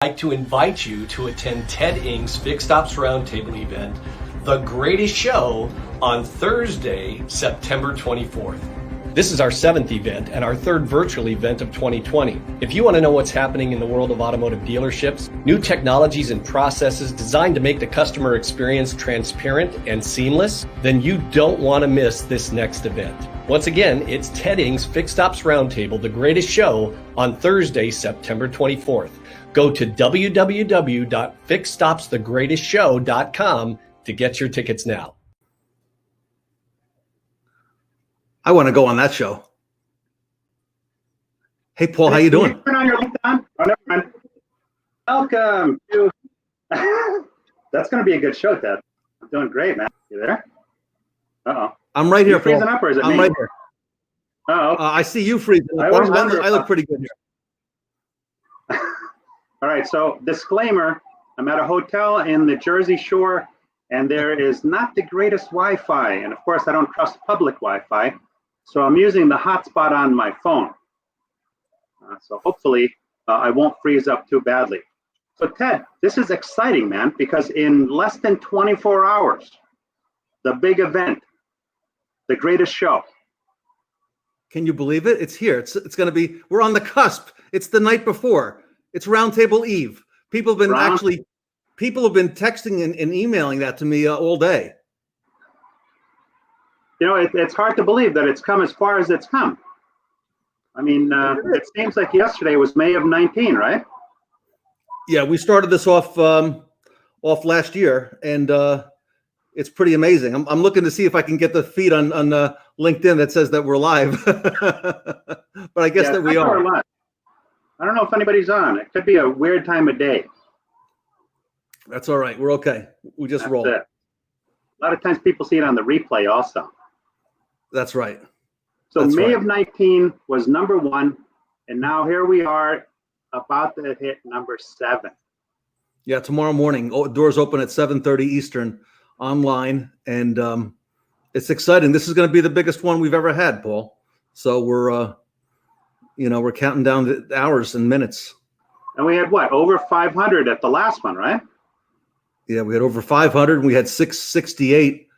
I'd like to invite you to attend Ted Ing's Fixed Ops Roundtable event, The Greatest Show, on Thursday, September 24th. This is our 7th event and our 3rd virtual event of 2020. If you want to know what's happening in the world of automotive dealerships, new technologies and processes designed to make the customer experience transparent and seamless, then you don't want to miss this next event. Once again, it's Ted Ing's Fixed Ops Roundtable, The Greatest Show, on Thursday, September 24th. Go to www.fixedopsthegreatestshow.com to get your tickets now. I want to go on that show. Hey, Paul, how you doing? Turn on your light on. Oh, never mind. Welcome to. That's going to be a good show, Ted. I'm doing great, man. You there? Uh-oh. I'm right here, you freezing Paul. Up, or is it I'm me? Right here. Uh-oh. I see you freezing. I look pretty good here. All right, so disclaimer, I'm at a hotel in the Jersey Shore, and there is not the greatest Wi-Fi. And of course, I don't trust public Wi-Fi, so I'm using the hotspot on my phone. So hopefully, I won't freeze up too badly. So Ted, this is exciting, man, because in less than 24 hours, the big event, the greatest show. Can you believe it? It's here. It's going to be, we're on the cusp. It's the night before. It's Roundtable Eve. People have been texting and emailing that to me all day. You know, it's hard to believe that it's come as far as it's come. I mean, it seems like yesterday was May of 19, right? Yeah, we started this off last year, and it's pretty amazing. I'm looking to see if I can get the feed on LinkedIn that says that we're live, but I guess that we are. Live. I don't know if anybody's on. It could be a weird time of day. That's all right. We're okay. We just roll. A lot of times people see it on the replay also. That's right. So May of 19 was number 1, and now here we are about to hit number 7. Yeah, tomorrow morning. Doors open at 7:30 Eastern online, and it's exciting. This is going to be the biggest one we've ever had, Paul. So we're counting down the hours and minutes. And we had what, over 500 at the last one, right? Yeah, we had over 500, and we had 668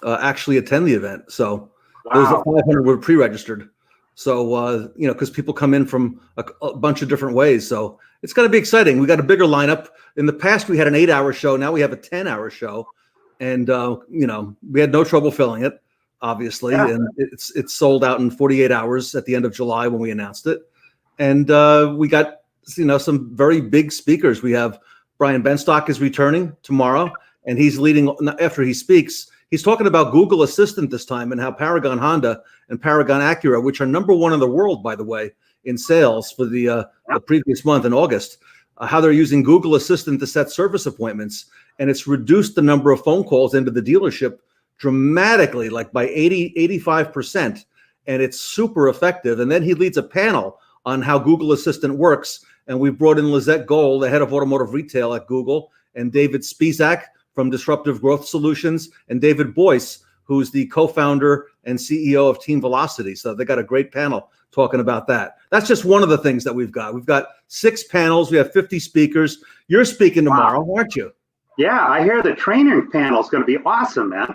actually attend the event. So those 500 were pre-registered. So because people come in from a bunch of different ways. So it's going to be exciting. We got a bigger lineup. In the past, we had an 8-hour show. Now we have a 10-hour show, and we had no trouble filling it, obviously, and it's sold out in 48 hours at the end of July when we announced it. And we got some very big speakers. We have Brian Benstock is returning tomorrow, and he's leading after he speaks. He's talking about Google Assistant this time and how Paragon Honda and Paragon Acura, which are number 1 in the world, by the way, in sales for the previous month in August, how they're using Google Assistant to set service appointments. And it's reduced the number of phone calls into the dealership dramatically, like by 85%. And it's super effective. And then he leads a panel on how Google Assistant works. And we brought in Lizette Gold, the head of automotive retail at Google, and David Spizak from Disruptive Growth Solutions, and David Boyce, who's the co-founder and CEO of Team Velocity. So they got a great panel talking about that. That's just one of the things that we've got. We've got 6 panels. We have 50 speakers. You're speaking tomorrow, aren't you? Yeah, I hear the training panel is going to be awesome, man.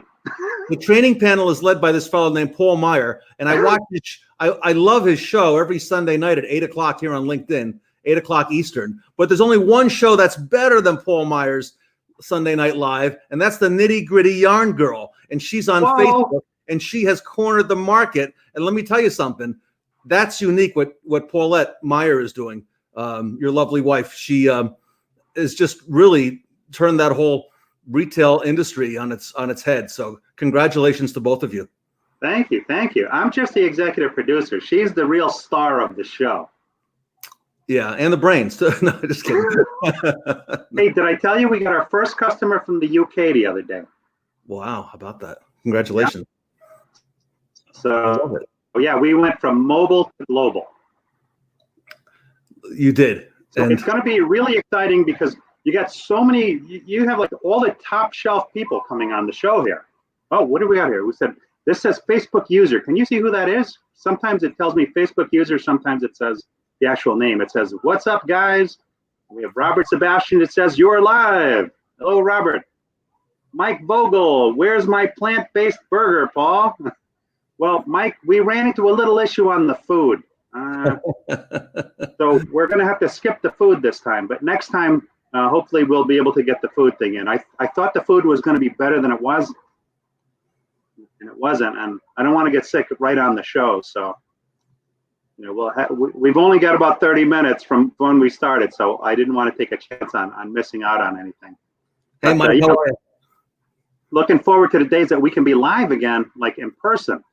The training panel is led by this fellow named Paul Meijer, and I watch I love his show every Sunday night at 8 o'clock here on LinkedIn, 8 o'clock Eastern. But there's only one show that's better than Paul Meijer's Sunday Night Live, and that's the Nitty Gritty Yarn Girl. And she's on Facebook, and she has cornered the market. And let me tell you something, that's unique what Paulette Meijer is doing. Your lovely wife, she is just really turned that whole retail industry on its head. So congratulations to both of you. Thank you. I'm just the executive producer. She's the real star of the show. Yeah, and the brains. No, just kidding. Hey, did I tell you we got our first customer from the UK the other day? Wow, how about that? Congratulations. Yeah. So, yeah, we went from mobile to global. You did. So it's going to be really exciting because you got so many, you have like all the top shelf people coming on the show here. Oh, what do we got here? We said, this says Facebook user. Can you see who that is? Sometimes it tells me Facebook user. Sometimes it says the actual name. It says, "What's up, guys?" We have Robert Sebastian. It says, "You're live." Hello, Robert. Mike Vogel, where's my plant-based burger, Paul? Well, Mike, we ran into a little issue on the food. So we're going to have to skip the food this time. But next time, hopefully we'll be able to get the food thing in. I thought the food was going to be better than it was. And it wasn't. And I don't want to get sick right on the show. So, we've only got about 30 minutes from when we started. So I didn't want to take a chance on missing out on anything. Hey, Mike, looking forward to the days that we can be live again, like in person.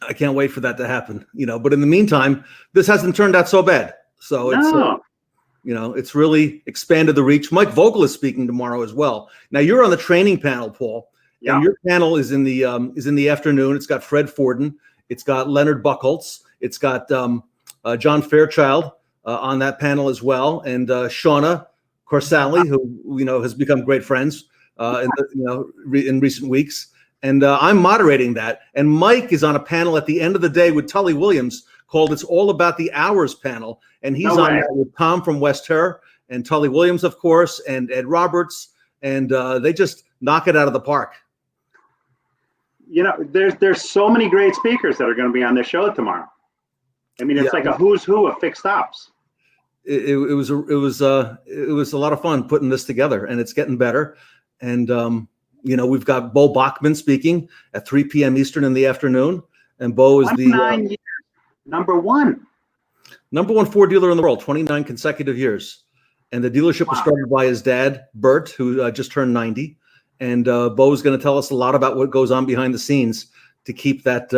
I can't wait for that to happen, but in the meantime, this hasn't turned out so bad. So it's, it's really expanded the reach. Mike Vogel is speaking tomorrow as well. Now you're on the training panel, Paul, and your panel is in the afternoon. It's got Fred Forden. It's got Leonard Buchholz. It's got John Fairchild on that panel as well. And Shauna Corsali, who, has become great friends in recent weeks. And I'm moderating that. And Mike is on a panel at the end of the day with Tully Williams called It's All About the Hours panel. And he's on that with Tom from West Terre and Tully Williams, of course, and Ed Roberts. And they just knock it out of the park. There's so many great speakers that are going to be on this show tomorrow. I mean, it's like a who's who of fixed ops. It was a lot of fun putting this together, and it's getting better. And we've got Bo Bachman speaking at 3 p.m. Eastern in the afternoon. And Bo is the number one Ford dealer in the world, 29 consecutive years. And the dealership was started by his dad, Bert, who just turned 90. And Bo is going to tell us a lot about what goes on behind the scenes to keep that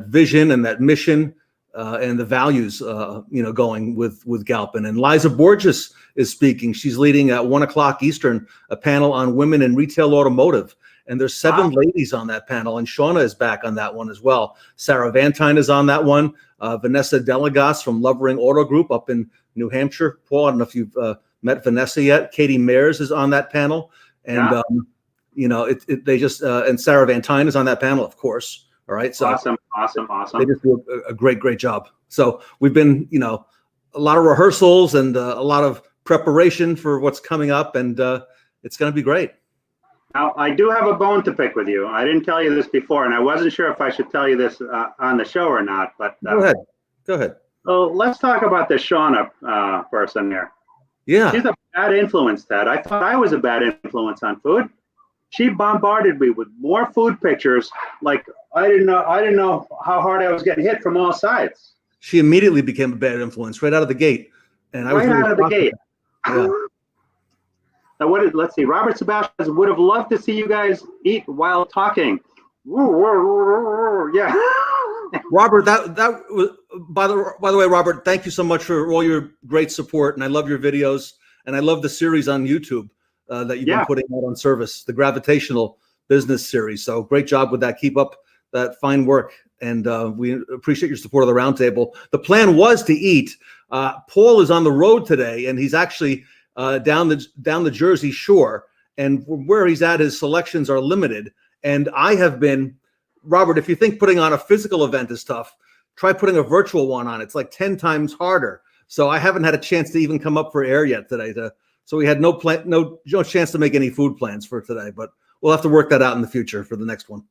vision and that mission and the values, going with Galpin. And Liza Borges is speaking. She's leading at 1 o'clock Eastern, a panel on women in retail automotive. And there's 7 ladies on that panel. And Shauna is back on that one as well. Sarah Vantine is on that one. Vanessa Delegas from Lovering Auto Group up in New Hampshire. Paul, I don't know if you've met Vanessa yet. Katie Mayers is on that panel. And, they just, and Sarah Vantine is on that panel, of course. All right. So awesome. They just do a great job. So we've been, a lot of rehearsals and a lot of preparation for what's coming up, and it's going to be great. Now, I do have a bone to pick with you. I didn't tell you this before, and I wasn't sure if I should tell you this on the show or not. But Go ahead. So let's talk about this Shauna person there. Yeah. She's a bad influence, Ted. I thought I was a bad influence on food. She bombarded me with more food pictures. Like I didn't know how hard I was getting hit from all sides. She immediately became a bad influence right out of the gate. And I was right out of the gate. Yeah. Now let's see. Robert Sebastian would have loved to see you guys eat while talking. Yeah. Robert, that was by the way, Robert, thank you so much for all your great support. And I love your videos, and I love the series on YouTube that you've been putting out on service, the Gravitational Business Series. So great job with that. Keep up that fine work. And we appreciate your support of the roundtable. The plan was to eat. Paul is on the road today, and he's actually down the Jersey Shore. And where he's at, his selections are limited. And I have been, Robert, if you think putting on a physical event is tough, try putting a virtual one on. It's like 10 times harder. So I haven't had a chance to even come up for air yet today. So we had no chance to make any food plans for today. But we'll have to work that out in the future for the next one.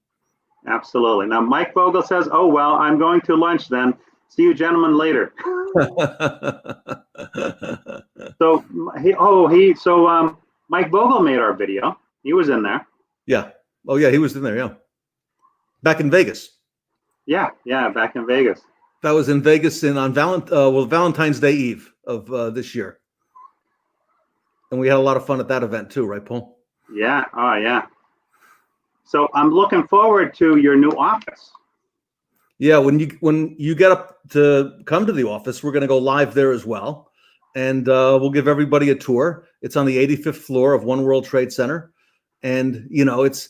Absolutely. Now, Mike Vogel says, "Oh, well, I'm going to lunch then. See you gentlemen later." So Mike Vogel made our video. He was in there. Yeah. Oh, yeah, he was in there. Yeah. Back in Vegas. Yeah, back in Vegas. That was in Vegas on Valentine's Day Eve of this year. And we had a lot of fun at that event too, right, Paul? Yeah. Oh, yeah. So I'm looking forward to your new office. Yeah, when you get up to come to the office, we're going to go live there as well, and we'll give everybody a tour. It's on the 85th floor of One World Trade Center, and it's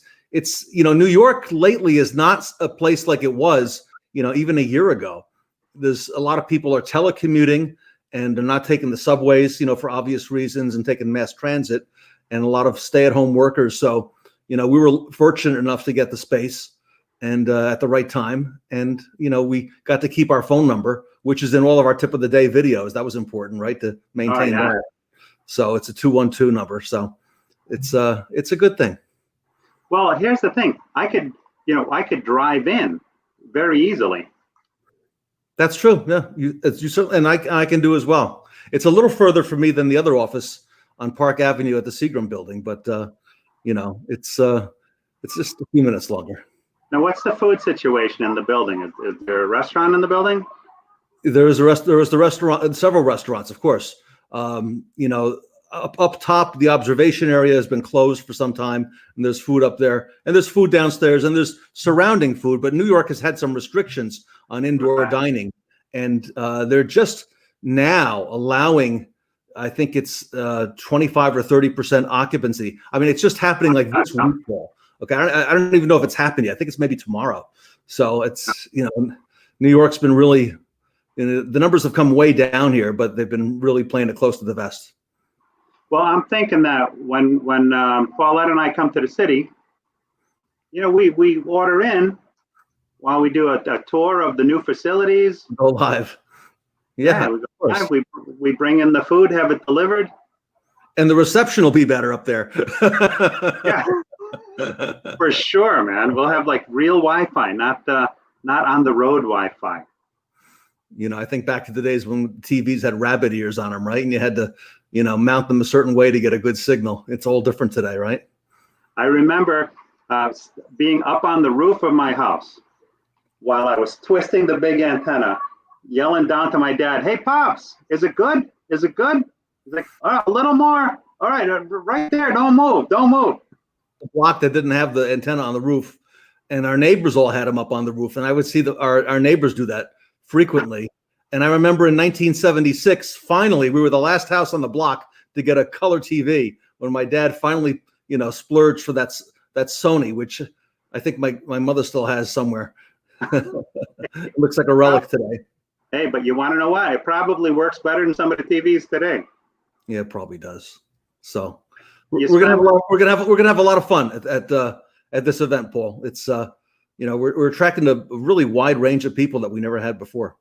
New York lately is not a place like it was even a year ago. There's a lot of people are telecommuting, and they're not taking the subways for obvious reasons, and taking mass transit, and a lot of stay-at-home workers. So we were fortunate enough to get the space and at the right time. And, we got to keep our phone number, which is in all of our tip of the day videos. That was important, right, to maintain that. So it's a 212 number. So it's a good thing. Well, here's the thing. I could drive in very easily. That's true. Yeah, you certainly, and I can do as well. It's a little further for me than the other office on Park Avenue at the Seagram building, but it's just a few minutes longer. Now, what's the food situation in the building? Is there a restaurant in the building? There is the restaurant, several restaurants, of course. Up top, the observation area has been closed for some time, and there's food up there, and there's food downstairs, and there's surrounding food. But New York has had some restrictions on indoor dining, and they're just now allowing, I think it's 25 or 30% occupancy. I mean, it's just happening like this week, Paul. Okay, I don't even know if it's happened yet. I think it's maybe tomorrow. So it's, New York's been really, the numbers have come way down here, but they've been really playing it close to the vest. Well, I'm thinking that when Paulette and I come to the city, we order in while we do a tour of the new facilities. Go live. Yeah, we go live. We bring in the food, have it delivered. And the reception will be better up there. Yeah, for sure, man. We'll have like real Wi-Fi, not on the road Wi-Fi. I think back to the days when TVs had rabbit ears on them, right? And you had to, mount them a certain way to get a good signal. It's all different today, right? I remember being up on the roof of my house while I was twisting the big antenna, yelling down to my dad, "Hey, Pops, is it good? Is it good?" He's like, "Oh, a little more. All right, right there. Don't move. Don't move." A block that didn't have the antenna on the roof, and our neighbors all had them up on the roof, and I would see our neighbors do that frequently. And I remember in 1976, finally, we were the last house on the block to get a color TV when my dad finally, splurged for that Sony, which I think my mother still has somewhere. It looks like a relic today. Hey, but you want to know why? It probably works better than some of the TVs today. Yeah, it probably does. So we're gonna have a lot of fun at this event, Paul. It's we're attracting a really wide range of people that we never had before.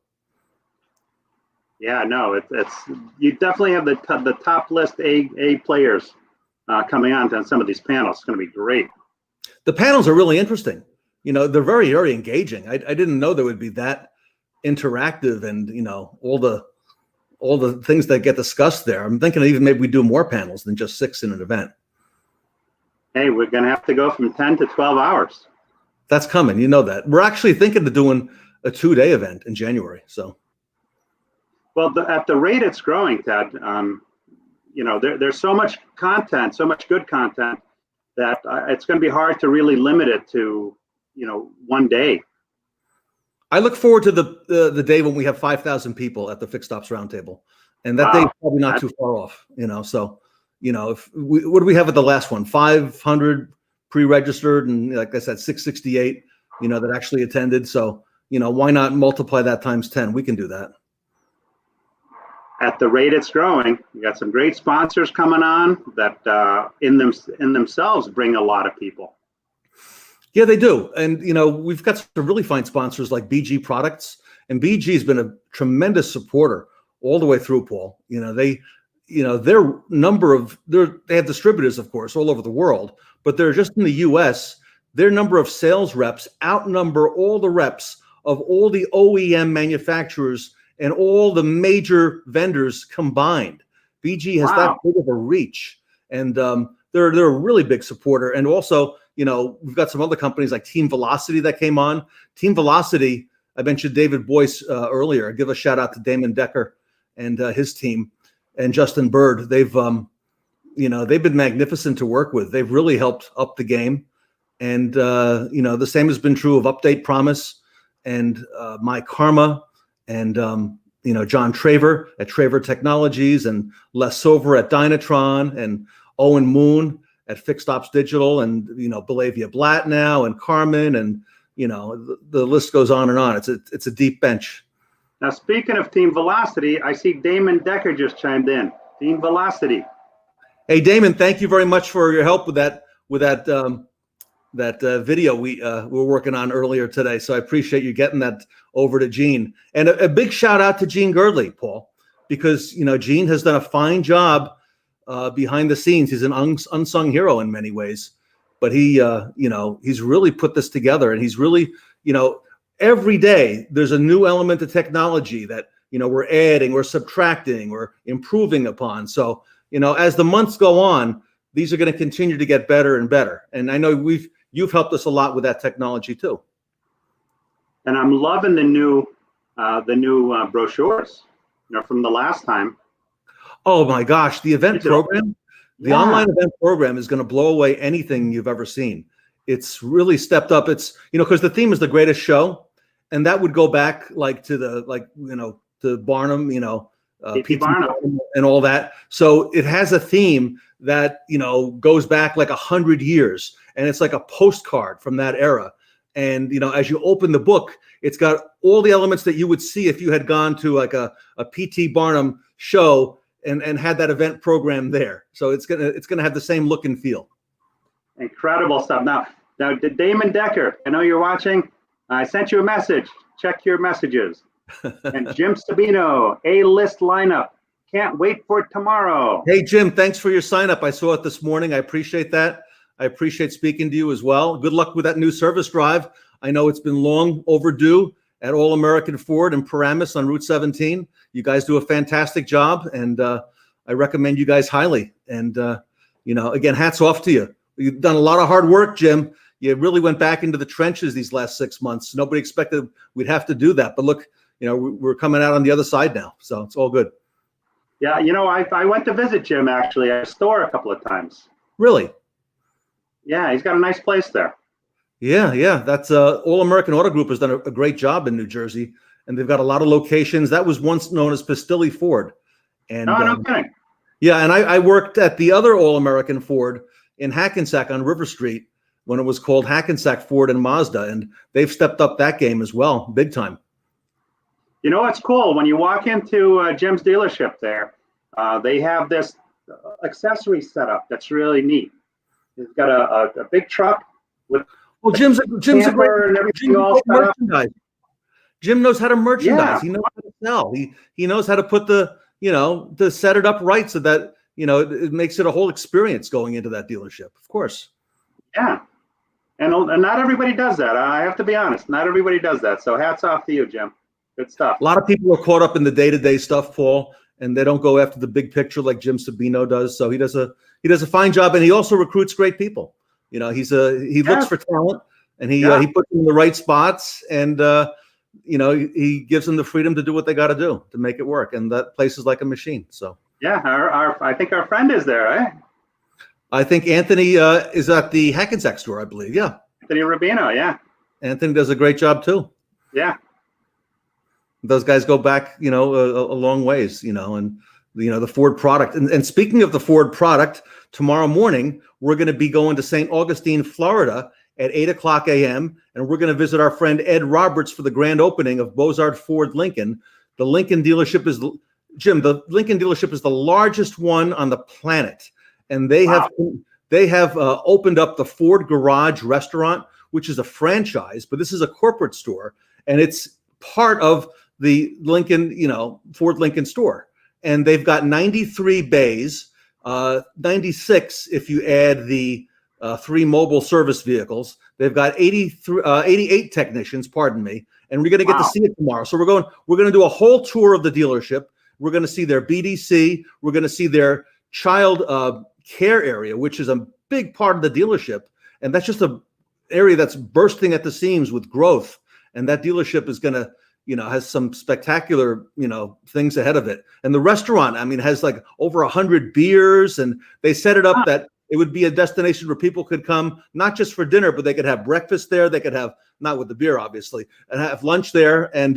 Yeah, no, it's you definitely have the top list A players coming on some of these panels. It's going to be great. The panels are really interesting. They're very, very engaging. I didn't know they would be that interactive, and all the things that get discussed there. I'm thinking even maybe we do more panels than just 6 in an event. Hey, we're going to have to go from 10 to 12 hours. That's coming. You know that. We're actually thinking of doing a 2-day event in January. So. Well, at the rate it's growing, Ted, there's so much content, so much good content that it's going to be hard to really limit it to, one day. I look forward to the day when we have 5,000 people at the Fixed Ops Roundtable, and that day is probably not too far off. So, what do we have at the last one? 500 pre-registered, and like I said, 668. That actually attended. So, why not multiply that times 10? We can do that. At the rate it's growing, we got some great sponsors coming on that in themselves bring a lot of people. Yeah, they do. And, we've got some really fine sponsors like BG Products, and BG has been a tremendous supporter all the way through, Paul. They have distributors, of course, all over the world, but they're just in the US, their number of sales reps outnumber all the reps of all the OEM manufacturers and all the major vendors combined. BG has that big of a reach, and they're a really big supporter. And also, we've got some other companies like Team Velocity that came on. Team Velocity, I mentioned David Boyce earlier. Give a shout out to Damon Decker and his team, and Justin Bird. They've been magnificent to work with. They've really helped up the game, and the same has been true of Update Promise and My Karma. And, John Traver at Traver Technologies, and Les Silver at Dynatron, and Owen Moon at Fixed Ops Digital, and, Belavia Blatt now, and Carmen, and, the list goes on and on. It's a deep bench. Now, speaking of Team Velocity, I see Damon Decker just chimed in. Team Velocity. Hey, Damon, thank you very much for your help with that video we were working on earlier today. So I appreciate you getting that over to Gene. And a big shout out to Gene Girdley, Paul, because Gene has done a fine job behind the scenes. He's an unsung hero in many ways, but he's really put this together, and he's really, every day there's a new element of technology that we're adding, we're subtracting, we're improving upon. So as the months go on, these are going to continue to get better and better. And I know you've helped us a lot with that technology too. And I'm loving the new brochures, from the last time. Oh my gosh, the event program, the online event program is going to blow away anything you've ever seen. It's really stepped up. It's, because the theme is the greatest show, and that would go back to Barnum, P.T. Barnum and all that. So it has a theme that, goes back like 100 years, and it's like a postcard from that era. And, as you open the book, it's got all the elements that you would see if you had gone to like a P.T. Barnum show and had that event program there. So it's gonna have the same look and feel. Incredible stuff. Now, Damon Decker, I know you're watching. I sent you a message. Check your messages. And Jim Sabino, A-list lineup. Can't wait for tomorrow. Hey, Jim, thanks for your sign up. I saw it this morning. I appreciate that. I appreciate speaking to you as well. Good luck with that new service drive. I know it's been long overdue at All American Ford in Paramus on Route 17. You guys do a fantastic job, and I recommend you guys highly. And, again, hats off to you. You've done a lot of hard work, Jim. You really went back into the trenches these last 6 months. Nobody expected we'd have to do that. But look, we're coming out on the other side now. So it's all good. Yeah, I went to visit Jim, actually, at a store a couple of times. Really? Yeah, he's got a nice place there. Yeah. That's All American Auto Group has done a great job in New Jersey, and they've got a lot of locations. That was once known as Pastilli Ford. And no kidding. Yeah, and I worked at the other All American Ford in Hackensack on River Street when it was called Hackensack Ford and Mazda, and they've stepped up that game as well, big time. It's cool when you walk into Jim's dealership there. They have this accessory setup that's really neat. He's got a big truck with Jim's a great and everything all set up. Jim knows how to merchandise. Yeah. He knows how to sell. He knows how to put to set it up right so that it makes it a whole experience going into that dealership. Of course. Yeah, and not everybody does that. I have to be honest. Not everybody does that. So hats off to you, Jim. Good stuff. A lot of people are caught up in the day-to-day stuff, Paul, and they don't go after the big picture like Jim Sabino does. So he does a fine job, and he also recruits great people. He looks for talent, and he puts them in the right spots, and he gives them the freedom to do what they got to do to make it work. And that place is like a machine. So yeah, I think our friend is there, right? I think Anthony is at the Hackensack store, I believe. Yeah, Anthony Rubino. Yeah, Anthony does a great job too. Yeah. Those guys go back, a long ways, and the Ford product. And speaking of the Ford product, tomorrow morning, we're going to be going to St. Augustine, Florida at 8:00 a.m. And we're going to visit our friend Ed Roberts for the grand opening of Bozard Ford Lincoln. The Lincoln dealership is, Jim, the Lincoln dealership is the largest one on the planet. And they have opened up the Ford Garage restaurant, which is a franchise, but this is a corporate store. And it's part of the Lincoln, Ford Lincoln store. And they've got 93 bays, 96 if you add the 3 mobile service vehicles. They've got 88 technicians, pardon me, and we're going to get to see it tomorrow. So we're going to do a whole tour of the dealership. We're going to see their BDC. We're going to see their child care area, which is a big part of the dealership. And that's just an area that's bursting at the seams with growth. And that dealership is going to, has some spectacular, things ahead of it. And the restaurant, has like over 100 beers, and they set it up that it would be a destination where people could come, not just for dinner, but they could have breakfast there. They could have, not with the beer, obviously, and have lunch there. And,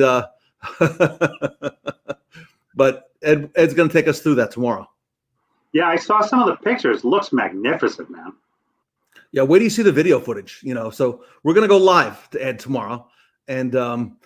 but Ed's going to take us through that tomorrow. Yeah, I saw some of the pictures. Looks magnificent, man. Yeah, wait till you see the video footage, So we're going to go live to Ed tomorrow. And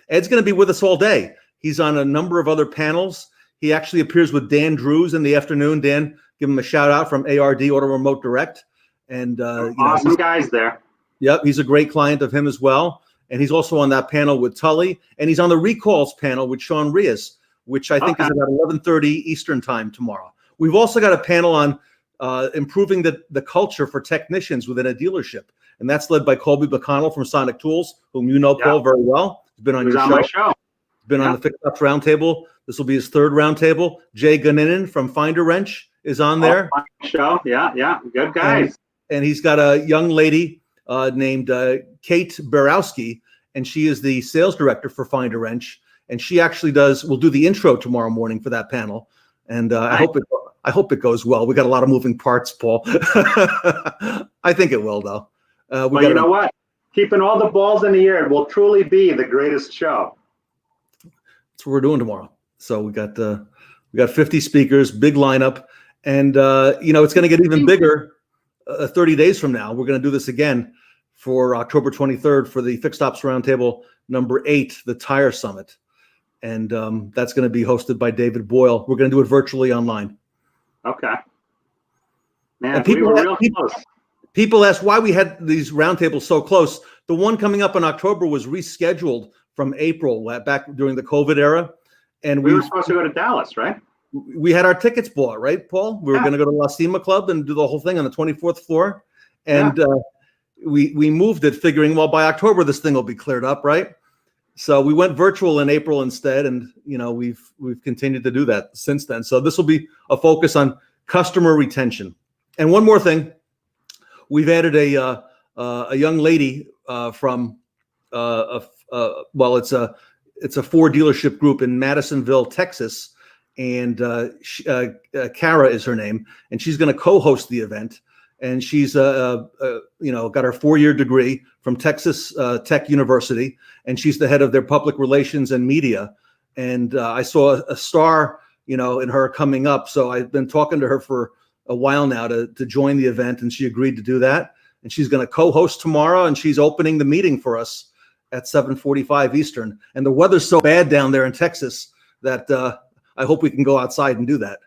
Ed's going to be with us all day. He's on a number of other panels. He actually appears with Dan Drews in the afternoon. Dan, give him a shout out from ARD Auto Remote Direct. And awesome guys there. Yep, he's a great client of him as well. And he's also on that panel with Tully. And he's on the recalls panel with Sean Rias, which I think is about 11:30 Eastern time tomorrow. We've also got a panel on improving the culture for technicians within a dealership. And that's led by Colby McConnell from Sonic Tools, whom you know, Paul, very well. He's been on your show. My show. He's been on the Fixed Ops Roundtable. This will be his third roundtable. Jay Guninin from Finder Wrench is on there. Show. Yeah. Good guys. And he's got a young lady named Kate Barowski, and she is the sales director for Finder Wrench. And she actually will do the intro tomorrow morning for that panel. And I hope it goes well. We got a lot of moving parts, Paul. I think it will, though. But you know what? Keeping all the balls in the air, it will truly be the greatest show. That's what we're doing tomorrow. So we got 50 speakers, big lineup, and it's going to get even bigger 30 days from now. We're going to do this again for October 23rd for the Fixed Ops Roundtable number 8, the Tire Summit, and that's going to be hosted by David Boyle. We're going to do it virtually online. Okay. Man, we were real close. People ask why we had these roundtables so close. The one coming up in October was rescheduled from April, back during the COVID era. And we were supposed to go to Dallas, right? We had our tickets bought, right, Paul? We were going to go to La Cima Club and do the whole thing on the 24th floor. And we moved it figuring, well, by October, this thing will be cleared up, right? So we went virtual in April instead. And, we've continued to do that since then. So this will be a focus on customer retention. And one more thing. We've added a young lady from it's a Ford dealership group in Madisonville, Texas, and Kara is her name, and she's going to co-host the event. And she's got her 4-year degree from Texas Tech University, and she's the head of their public relations and media. And I saw a star, in her coming up. So I've been talking to her for a while now to join the event, and she agreed to do that. And she's going to co-host tomorrow, and she's opening the meeting for us at 7:45 Eastern. And the weather's so bad down there in Texas that I hope we can go outside and do that.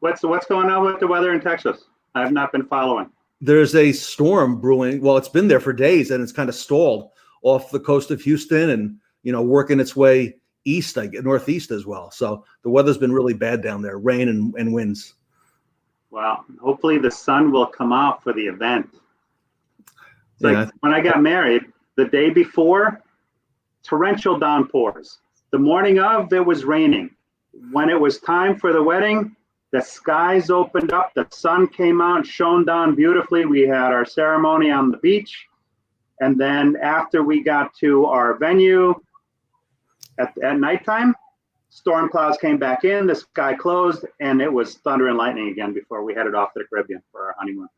What's going on with the weather in Texas? I've not been following. There's a storm brewing. Well, it's been there for days, and it's kind of stalled off the coast of Houston and, working its way east, northeast as well. So the weather's been really bad down there, rain and winds. Well, hopefully the sun will come out for the event. Like when I got married, the day before, torrential downpours. The morning of, it was raining. When it was time for the wedding, the skies opened up, the sun came out, shone down beautifully. We had our ceremony on the beach. And then after we got to our venue at nighttime, storm clouds came back in, the sky closed, and it was thunder and lightning again before we headed off to the Caribbean for our honeymoon.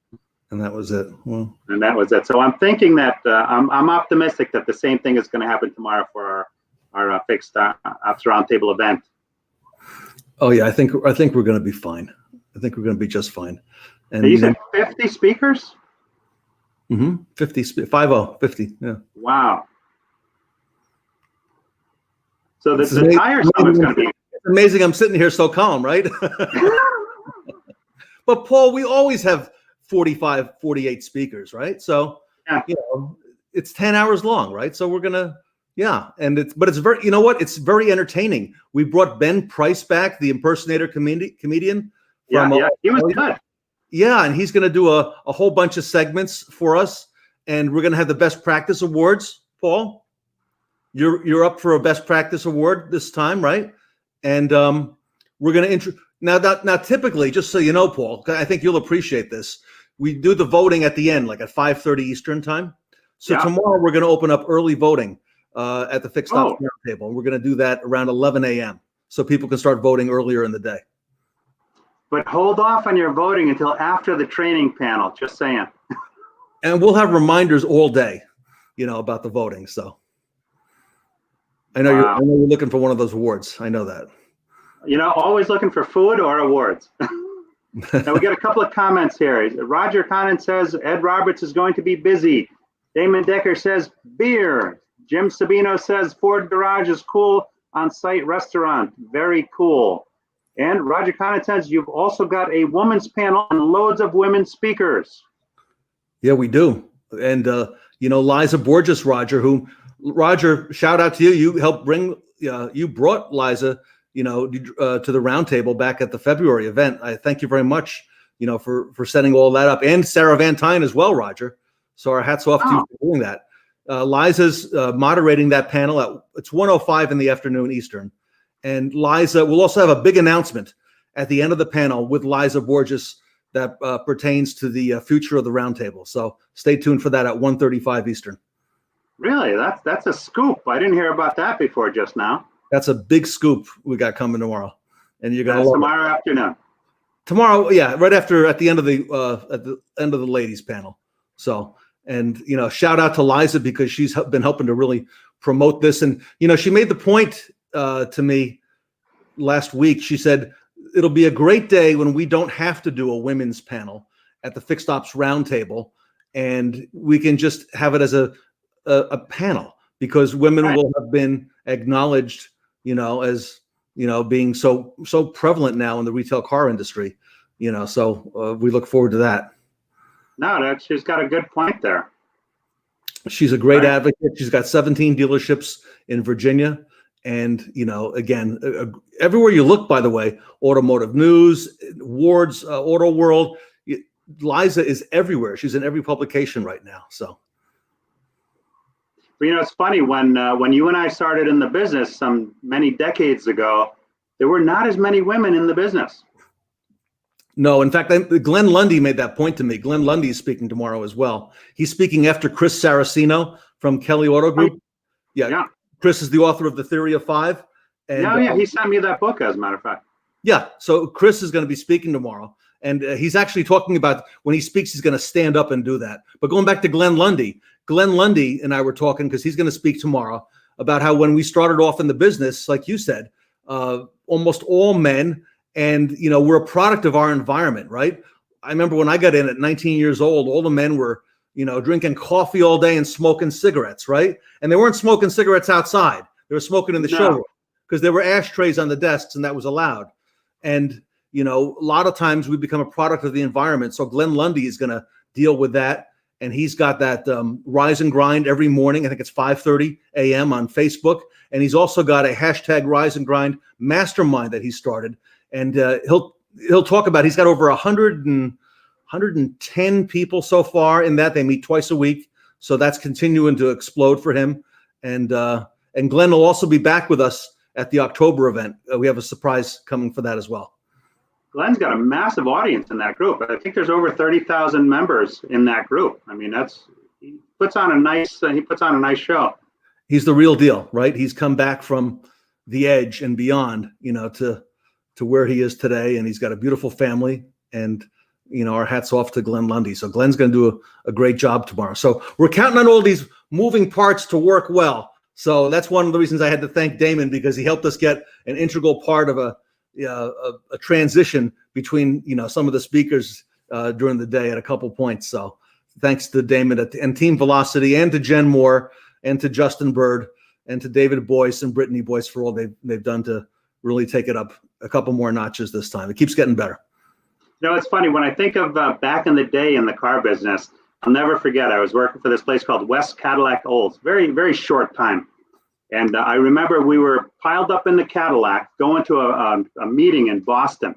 And that was it. Well, and that was it. So I'm thinking that I'm optimistic that the same thing is going to happen tomorrow for our Fixed Ops Roundtable event. Oh yeah, I think we're going to be fine. I think we're going to be just fine. And you said 50 speakers? 50. Yeah. Wow. So the tire summit's going to be amazing. I'm sitting here so calm, right? But Paul, we always have 45, 48 speakers, right? So it's 10 hours long, right? So we're gonna, and it's very, it's very entertaining. We brought Ben Price back, the impersonator comedian. He was good. Yeah, and he's gonna do a whole bunch of segments for us, and we're gonna have the best practice awards. Paul, you're up for a best practice award this time, right? And we're gonna now typically, just so you know, Paul, I think you'll appreciate this. We do the voting at the end, like at 5:30 Eastern time. So tomorrow we're going to open up early voting at the Fixed Ops Roundtable. We're going to do that around 11 a.m. so people can start voting earlier in the day. But hold off on your voting until after the training panel, just saying. And we'll have reminders all day, about the voting. So I know you're looking for one of those awards. I know that. Always looking for food or awards. Now we got a couple of comments here. Roger Conant says Ed Roberts is going to be busy. Damon Decker says beer. Jim Sabino says Ford Garage is cool on-site restaurant. Very cool. And Roger Conant says you've also got a women's panel and loads of women speakers. Yeah, we do. And Liza Borges, Roger, shout out to you. You helped bring, you brought Liza, to the roundtable back at the February event. I thank you very much, for setting all that up, and Sarah Van Tyne as well, Roger. So our hats off to you for doing that. Liza's moderating that panel it's 1:05 in the afternoon Eastern, and Liza will also have a big announcement at the end of the panel with Liza Borges that pertains to the future of the roundtable. So stay tuned for that at 1:35 Eastern. Really? That's a scoop. I didn't hear about that before just now. That's a big scoop we got coming tomorrow, and you're gonna love tomorrow afternoon. Tomorrow, yeah, right at the end of the ladies panel. So, and shout out to Liza because she's been helping to really promote this, and she made the point to me last week. She said it'll be a great day when we don't have to do a women's panel at the Fixed Ops Roundtable, and we can just have it as a panel because women will have been acknowledged, as being so prevalent now in the retail car industry, so we look forward to that. No, she's got a good point there. She's a great advocate. She's got 17 dealerships in Virginia. And, again, everywhere you look, by the way, Automotive News, Ward's, Auto World, Liza is everywhere. She's in every publication right now. So. But, it's funny when you and I started in the business many decades ago, there were not as many women in the business. No, in fact, Glenn Lundy made that point to me. Glenn Lundy is speaking tomorrow as well. He's speaking after Chris Saraceno from Kelly Auto Group. Yeah. Chris is the author of The Theory of Five. And, he sent me that book, as a matter of fact. Yeah, so Chris is going to be speaking tomorrow. And he's actually talking about when he speaks, he's going to stand up and do that. But going back to Glenn Lundy and I were talking because he's going to speak tomorrow about how when we started off in the business, like you said, almost all men, and we're a product of our environment, right? I remember when I got in at 19 years old, all the men were, drinking coffee all day and smoking cigarettes, right? And they weren't smoking cigarettes outside. They were smoking in the showroom because there were ashtrays on the desks and that was allowed. And, a lot of times we become a product of the environment. So Glenn Lundy is going to deal with that. And he's got that Rise and Grind every morning. I think it's 5:30 a.m. on Facebook. And he's also got a hashtag Rise and Grind mastermind that he started. And he'll talk about, he's got over 110 people so far in that. They meet twice a week. So that's continuing to explode for him. And Glenn will also be back with us at the October event. We have a surprise coming for that as well. Glenn's got a massive audience in that group. I think there's over 30,000 members in that group. I mean, he puts on a nice show. He's the real deal, right? He's come back from the edge and beyond, to where he is today. And he's got a beautiful family, and, our hats off to Glenn Lundy. So Glenn's going to do a great job tomorrow. So we're counting on all these moving parts to work well. So that's one of the reasons I had to thank Damon, because he helped us get an integral part of a transition between, some of the speakers during the day at a couple points. So thanks to Damon and Team Velocity, and to Jen Moore, and to Justin Bird, and to David Boyce and Brittany Boyce for all they've done to really take it up a couple more notches this time. It keeps getting better. It's funny when I think of back in the day in the car business. I'll never forget. I was working for this place called West Cadillac Olds. Very, very short time. And I remember we were piled up in the Cadillac going to a meeting in Boston.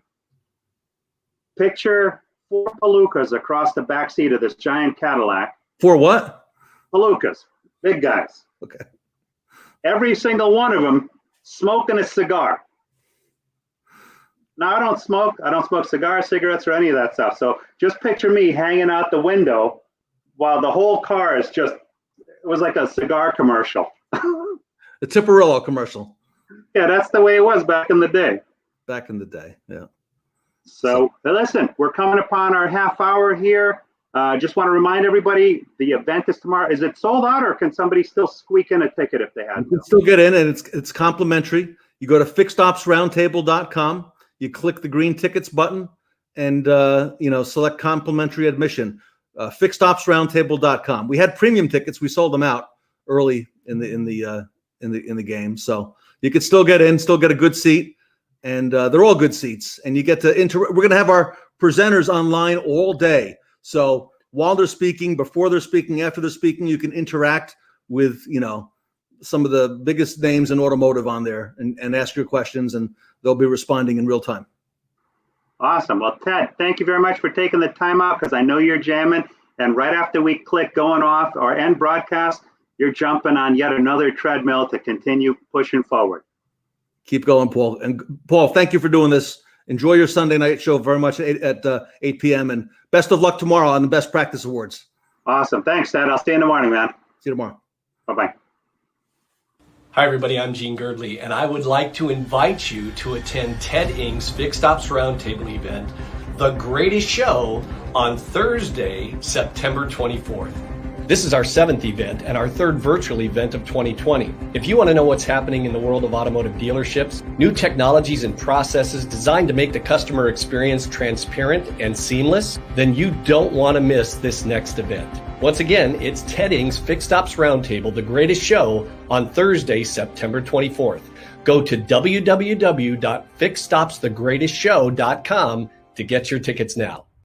Picture 4 Palookas across the back seat of this giant Cadillac. 4 what? Palookas, big guys. Okay. Every single one of them smoking a cigar. Now, I don't smoke cigars, cigarettes, or any of that stuff. So just picture me hanging out the window while the whole car is it was like a cigar commercial. The Tipperillo commercial. Yeah, that's the way it was back in the day. Back in the day, yeah. So listen, we're coming upon our half hour here. Just want to remind everybody, the event is tomorrow. Is it sold out, or can somebody still squeak in a ticket if they had to? You can still get in, and it's complimentary. You go to fixedopsroundtable.com. You click the green tickets button, and select complimentary admission. Fixedopsroundtable.com. We had premium tickets. We sold them out early in the game, so you could still get in, still get a good seat, and they're all good seats. And you get to we're going to have our presenters online all day. So while they're speaking, before they're speaking, after they're speaking. You can interact with, some of the biggest names in automotive on there and ask your questions, and they'll be responding in real time. Awesome. Well, Ted, thank you very much for taking the time out, because I know you're jamming. And right after we click going off or end broadcast, you're jumping on yet another treadmill to continue pushing forward. Keep going, Paul. And Paul, thank you for doing this. Enjoy your Sunday night show very much at 8 p.m. And best of luck tomorrow on the Best Practice Awards. Awesome. Thanks, Ted. I'll see you in the morning, man. See you tomorrow. Bye-bye. Hi, everybody. I'm Gene Girdley, and I would like to invite you to attend Ted Ing's Fixed Ops Roundtable event, The Greatest Show, on Thursday, September 24th. This is our 7th event and our 3rd virtual event of 2020. If you want to know what's happening in the world of automotive dealerships, new technologies and processes designed to make the customer experience transparent and seamless, then you don't want to miss this next event. Once again, it's Ted Ing's Fixed Ops Roundtable, The Greatest Show, on Thursday, September 24th. Go to www.fixedopsthegreatestshow.com to get your tickets now.